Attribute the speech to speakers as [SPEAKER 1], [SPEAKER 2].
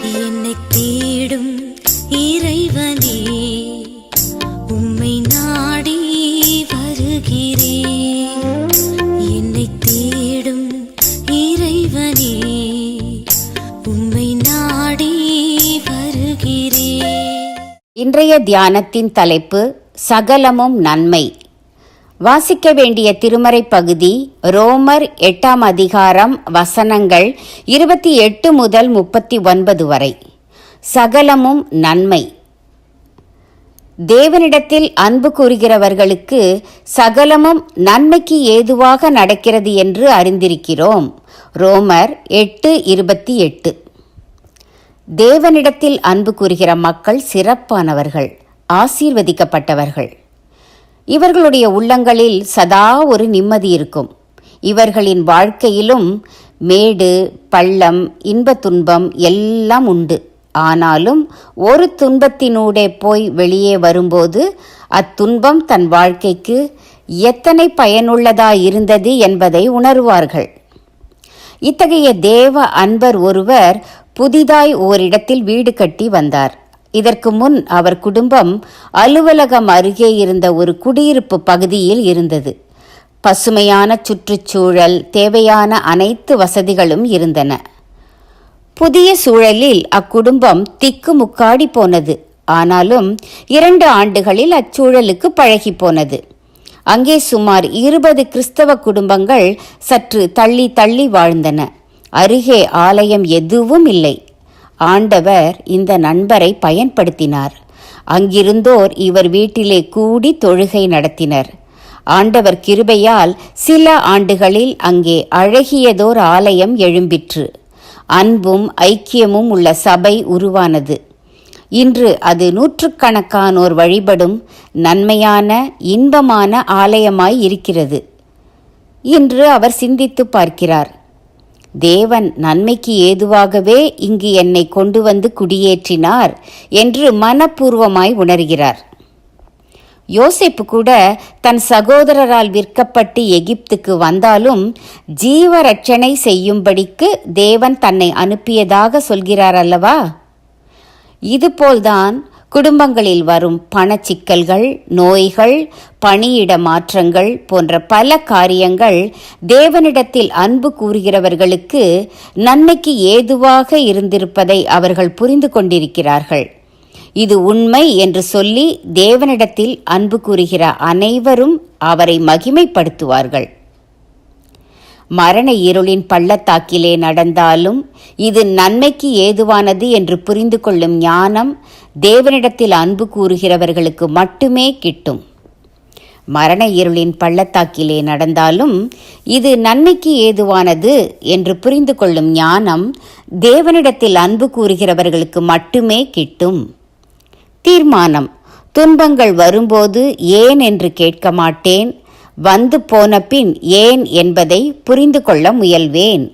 [SPEAKER 1] என்னை தேடும் இறைவனே, உம்மை நாடி வருகிறேன். என்னை தேடும் இறைவனே, உம்மை நாடி வருகிறேன்.
[SPEAKER 2] இன்றைய தியானத்தின் தலைப்பு சகலமும் நன்மை. வாசிக்க வேண்டிய திருமறை பகுதி ரோமர் 8ஆம் அதிகாரம் வசனங்கள் 28 முதல் 39 வரை. சகலமும் நன்மை. தேவனிடத்தில் அன்பு கூறுகிறவர்களுக்கு சகலமும் நன்மைக்கு ஏதுவாக நடக்கிறது என்று அறிந்திருக்கிறோம். ரோமர் 8:28. தேவனிடத்தில் அன்பு கூறுகிற மக்கள் சிறப்பானவர்கள், ஆசீர்வதிக்கப்பட்டவர்கள். இவர்களுடைய உள்ளங்களில் சதா ஒரு நிம்மதி இருக்கும். இவர்களின் வாழ்க்கையிலும் மேடு பள்ளம் இன்ப துன்பம் எல்லாம் உண்டு. ஆனாலும் ஒரு துன்பத்தினூடே போய் வெளியே வரும்போது அத்துன்பம் தன் வாழ்க்கைக்கு எத்தனை பயனுள்ளதாயிருந்தது என்பதை உணர்வார்கள். இத்தகைய தேவ அன்பர் ஒருவர் புதிதாய் ஓரிடத்தில் வீடு கட்டி வந்தார். இதற்கு முன் அவர் குடும்பம் அலுவலகம் அருகே இருந்த ஒரு குடியிருப்பு பகுதியில் இருந்தது. பசுமையான சுற்றுச்சூழல், தேவையான அனைத்து வசதிகளும் இருந்தன. புதிய சூழலில் அக்குடும்பம் திக்குமுக்காடி போனது. ஆனாலும் 2 ஆண்டுகளில் அச்சூழலுக்கு பழகி போனது. அங்கே சுமார் 20 கிறிஸ்தவ குடும்பங்கள் சற்று தள்ளி தள்ளி வாழ்ந்தன. அருகே ஆலயம் எதுவும் இல்லை. ஆண்டவர் இந்த நண்பரை பயன்படுத்தினார். அங்கிருந்தோர் இவர் வீட்டிலே கூடி தொழுகை நடத்தினர். ஆண்டவர் கிருபையால் சில ஆண்டுகளில் அங்கே அழகியதோர் ஆலயம் எழும்பிற்று. அன்பும் ஐக்கியமும் உள்ள சபை உருவானது. இன்று அது நூற்றுக்கணக்கானோர் வழிபடும் நன்மையான இன்பமான ஆலயமாய் இருக்கிறது. இன்று அவர் சிந்தித்து பார்க்கிறார். தேவன் நன்மைக்கு ஏதுவாகவே இங்கு என்னை கொண்டு வந்து குடியேற்றினார் என்று மனப்பூர்வமாய் உணர்கிறார். யோசேப்பு கூட தன் சகோதரரால் விற்கப்பட்டு எகிப்துக்கு வந்தாலும் ஜீவரட்சணை செய்யும்படிக்கு தேவன் தன்னை அனுப்பியதாக சொல்கிறார் அல்லவா? இதுபோல்தான் குடும்பங்களில் வரும் பணச்சிக்கல்கள், நோய்கள், பணியிட மாற்றங்கள் போன்ற பல காரியங்கள் தேவனிடத்தில் அன்பு கூறுகிறவர்களுக்கு நன்மைக்கு ஏதுவாக இருந்திருப்பதை அவர்கள் புரிந்து கொண்டிருக்கிறார்கள். இது உண்மை என்று சொல்லி தேவனிடத்தில் அன்பு கூறுகிற அனைவரும் அவரை மகிமைப்படுத்துவார்கள். மரண இருளின் பள்ளத்தாக்கிலே நடந்தாலும் இது நன்மைக்கு ஏதுவானது என்று புரிந்து கொள்ளும் ஞானம் தேவனிடத்தில் அன்பு கூறுகிறவர்களுக்கு மட்டுமே கிட்டும். மரண இருளின் பள்ளத்தாக்கிலே நடந்தாலும் இது நன்மைக்கு ஏதுவானது என்று புரிந்து கொள்ளும் ஞானம் தேவனிடத்தில் அன்பு கூறுகிறவர்களுக்கு மட்டுமே கிட்டும். தீர்மானம்: துன்பங்கள் வரும்போது ஏன் என்று கேட்க மாட்டேன், வந்து போன பின் ஏன் என்பதை புரிந்து கொள்ள முயல்வேன்.